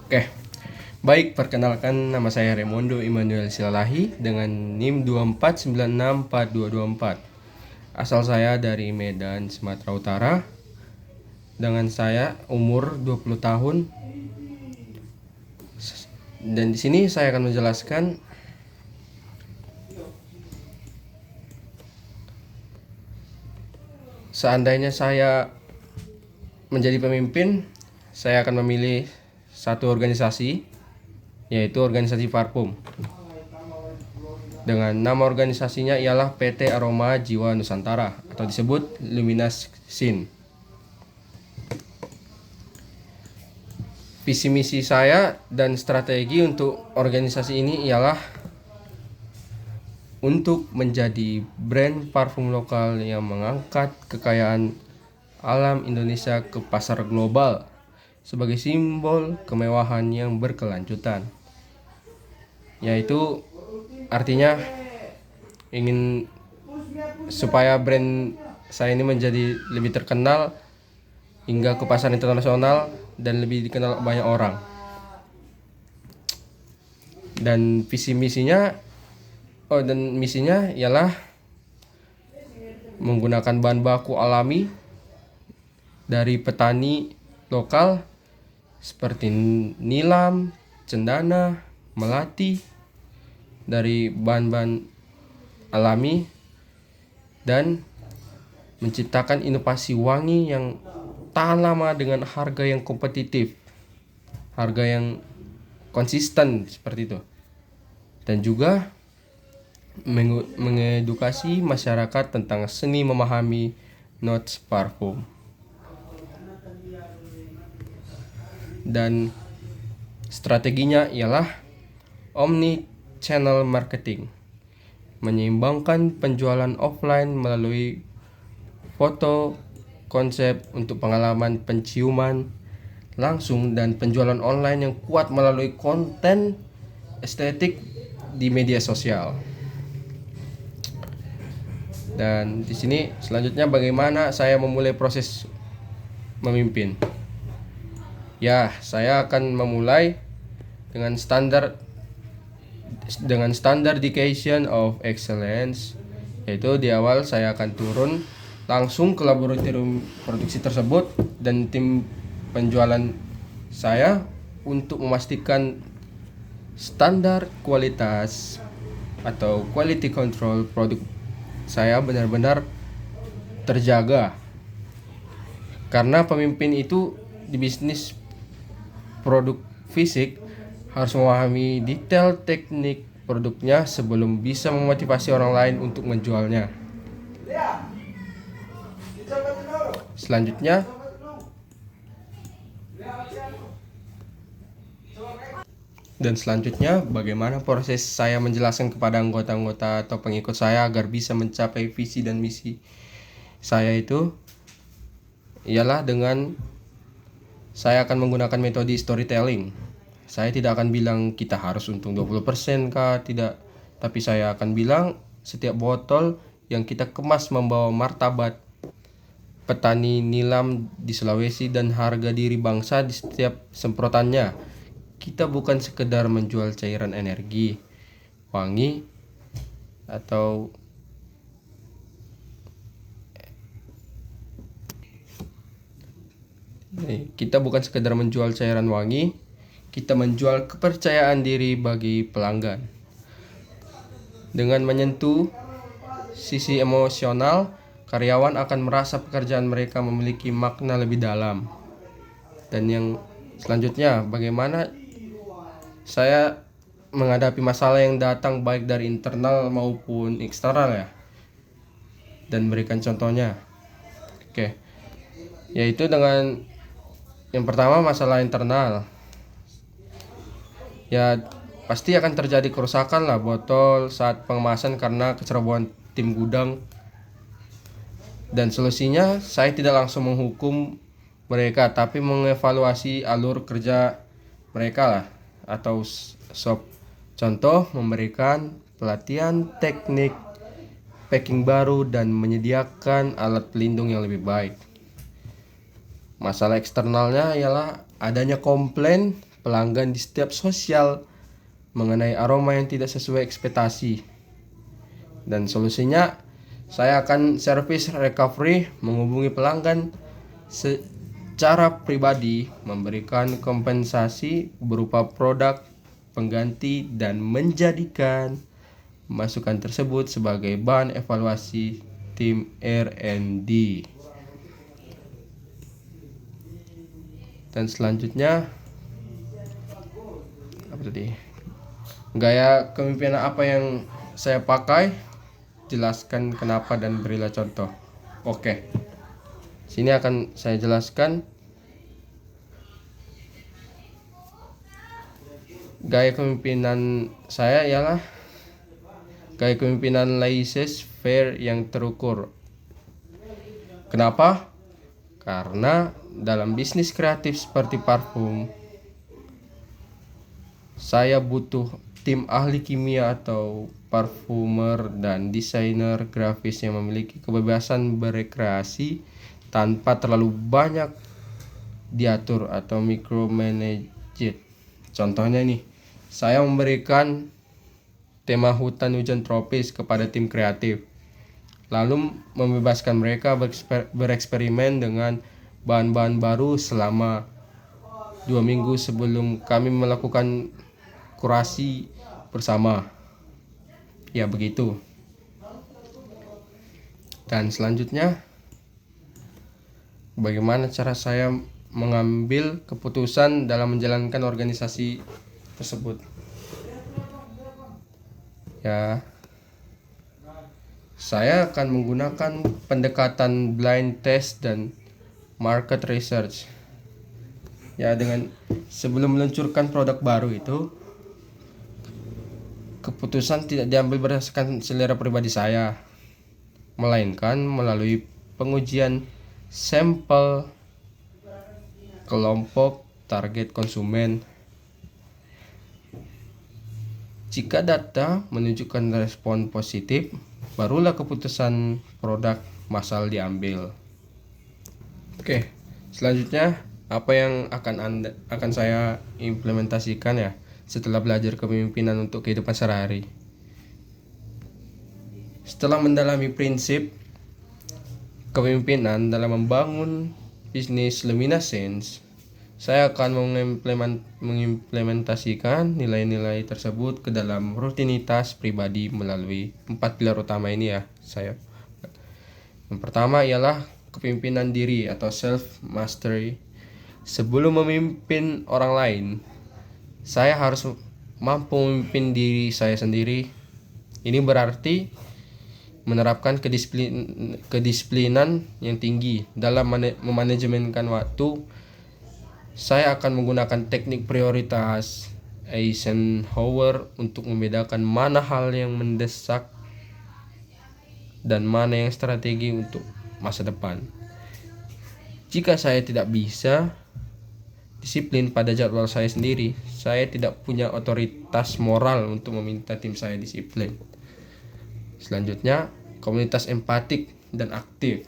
Oke, baik, perkenalkan nama saya Raimundo Immanuel Silalahi dengan NIM 24964224. Asal saya dari Medan, Sumatera Utara. Dengan saya umur 20 tahun. Dan di sini saya akan menjelaskan seandainya saya menjadi pemimpin, saya akan memilih satu organisasi, yaitu organisasi Parfum. Dengan nama organisasinya ialah PT Aroma Jiwa Nusantara atau disebut Luminas Sin. Visi misi saya dan strategi untuk organisasi ini ialah untuk menjadi brand parfum lokal yang mengangkat kekayaan alam Indonesia ke pasar global sebagai simbol kemewahan yang berkelanjutan. Yaitu artinya ingin supaya brand saya ini menjadi lebih terkenal hingga ke pasar internasional dan lebih dikenal banyak orang. Dan misinya ialah menggunakan bahan baku alami dari petani lokal seperti nilam, cendana, melati, dari bahan-bahan alami, dan menciptakan inovasi wangi yang tahan lama dengan harga yang kompetitif, harga yang konsisten seperti itu. Dan juga mengedukasi masyarakat tentang seni memahami notes parfum. Dan strateginya ialah omni channel marketing, menyeimbangkan penjualan offline melalui foto, konsep untuk pengalaman penciuman langsung, dan penjualan online yang kuat melalui konten estetik di media sosial. Dan di sini selanjutnya bagaimana saya memulai proses memimpin. Ya, saya akan memulai dengan standardization of excellence, yaitu di awal saya akan turun langsung ke laboratorium produksi tersebut dan tim penjualan saya untuk memastikan standar kualitas atau quality control produk saya benar-benar terjaga. Karena pemimpin itu di bisnis produk fisik harus memahami detail teknik produknya sebelum bisa memotivasi orang lain untuk menjualnya. Selanjutnya, bagaimana proses saya menjelaskan kepada anggota-anggota atau pengikut saya agar bisa mencapai visi dan misi saya itu ialah dengan saya akan menggunakan metode storytelling. Saya tidak akan bilang kita harus untung 20% kah, tidak. Tapi saya akan bilang setiap botol yang kita kemas membawa martabat petani nilam di Sulawesi dan harga diri bangsa di setiap semprotannya. Kita bukan sekedar menjual cairan energi, wangi, atau kita bukan sekedar menjual cairan wangi, kita menjual kepercayaan diri bagi pelanggan. Dengan menyentuh sisi emosional, karyawan akan merasa pekerjaan mereka memiliki makna lebih dalam. Dan yang selanjutnya, bagaimana saya menghadapi masalah yang datang baik dari internal maupun eksternal ya, dan berikan contohnya. Yaitu dengan yang pertama, masalah internal. Ya, pasti akan terjadi kerusakan lah botol saat pengemasan karena kecerobohan tim gudang. Dan solusinya saya tidak langsung menghukum mereka, tapi mengevaluasi alur kerja mereka lah, atau contoh memberikan pelatihan teknik packing baru dan menyediakan alat pelindung yang lebih baik. Masalah eksternalnya ialah adanya komplain pelanggan di setiap sosial mengenai aroma yang tidak sesuai ekspektasi. Dan solusinya, saya akan service recovery, menghubungi pelanggan secara pribadi, memberikan kompensasi berupa produk pengganti, dan menjadikan masukan tersebut sebagai bahan evaluasi tim R&D. Dan selanjutnya, apa tadi? Gaya kepemimpinan apa yang saya pakai? Jelaskan kenapa dan berilah contoh. Oke. Sini akan saya jelaskan gaya kepemimpinan saya ialah gaya kepemimpinan laissez-faire yang terukur. Kenapa? Karena dalam bisnis kreatif seperti parfum, saya butuh tim ahli kimia atau parfumer dan desainer grafis yang memiliki kebebasan berekreasi tanpa terlalu banyak diatur atau micromanaged. Contohnya nih, saya memberikan tema hutan hujan tropis kepada tim kreatif, lalu membebaskan mereka bereksperimen dengan bahan-bahan baru selama 2 minggu sebelum kami melakukan kurasi bersama. Ya begitu. Dan selanjutnya, bagaimana cara saya mengambil keputusan dalam menjalankan organisasi tersebut? Ya, saya akan menggunakan pendekatan blind test dan market research. Ya, dengan sebelum meluncurkan produk baru itu, keputusan tidak diambil berdasarkan selera pribadi saya, melainkan melalui pengujian sampel kelompok target konsumen. Jika data menunjukkan respon positif, barulah keputusan produk massal diambil. Oke, selanjutnya apa yang akan saya implementasikan ya setelah belajar kepemimpinan untuk kehidupan sehari-hari. Setelah mendalami prinsip kepemimpinan dalam membangun bisnis luminescence, saya akan mengimplementasikan nilai-nilai tersebut ke dalam rutinitas pribadi melalui 4 pilar utama ini ya saya. Yang pertama ialah kepemimpinan diri atau self mastery. Sebelum memimpin orang lain, saya harus mampu memimpin diri saya sendiri. Ini berarti menerapkan kedisiplinan yang tinggi dalam memanajemenkan waktu. Saya akan menggunakan teknik prioritas Eisenhower untuk membedakan mana hal yang mendesak dan mana yang strategi untuk masa depan. Jika saya tidak bisa disiplin pada jadwal saya sendiri, saya tidak punya otoritas moral untuk meminta tim saya disiplin. Selanjutnya, komunitas empatik dan aktif.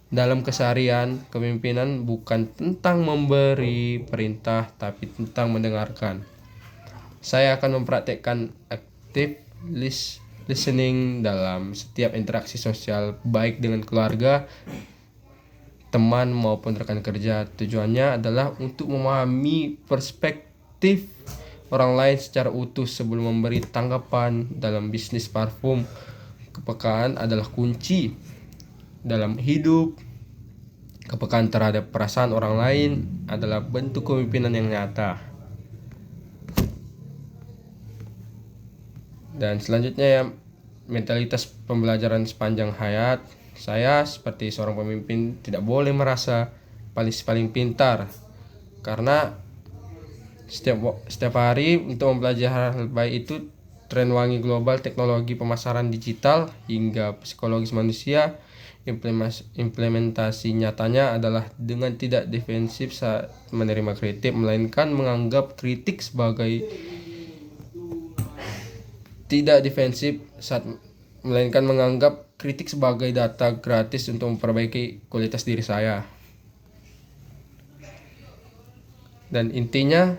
Dalam keseharian, kepemimpinan bukan tentang memberi perintah, tapi tentang mendengarkan. Saya akan mempraktekkan active listening dalam setiap interaksi sosial, baik dengan keluarga, teman maupun rekan kerja. Tujuannya adalah untuk memahami perspektif orang lain secara utuh sebelum memberi tanggapan. Dalam bisnis parfum, kepekaan adalah kunci dalam hidup. Kepekaan terhadap perasaan orang lain adalah bentuk kepemimpinan yang nyata. Dan selanjutnya ya, mentalitas pembelajaran sepanjang hayat. Saya seperti seorang pemimpin tidak boleh merasa paling pintar, karena setiap hari untuk mempelajari hal baik itu tren wangi global, teknologi pemasaran digital hingga psikologis manusia. Implementasi nyatanya adalah dengan tidak defensif saat menerima kritik, melainkan menganggap kritik sebagai data gratis untuk memperbaiki kualitas diri saya. Dan intinya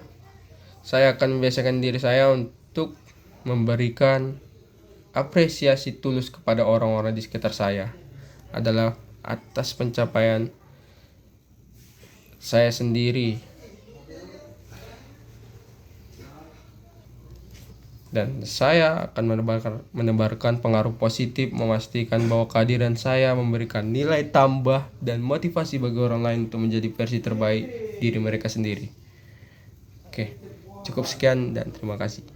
saya akan membiasakan diri saya untuk memberikan apresiasi tulus kepada orang-orang di sekitar saya adalah atas pencapaian saya sendiri. Dan saya akan menebarkan pengaruh positif, memastikan bahwa kehadiran saya memberikan nilai tambah dan motivasi bagi orang lain untuk menjadi versi terbaik diri mereka sendiri. Oke, cukup sekian dan terima kasih.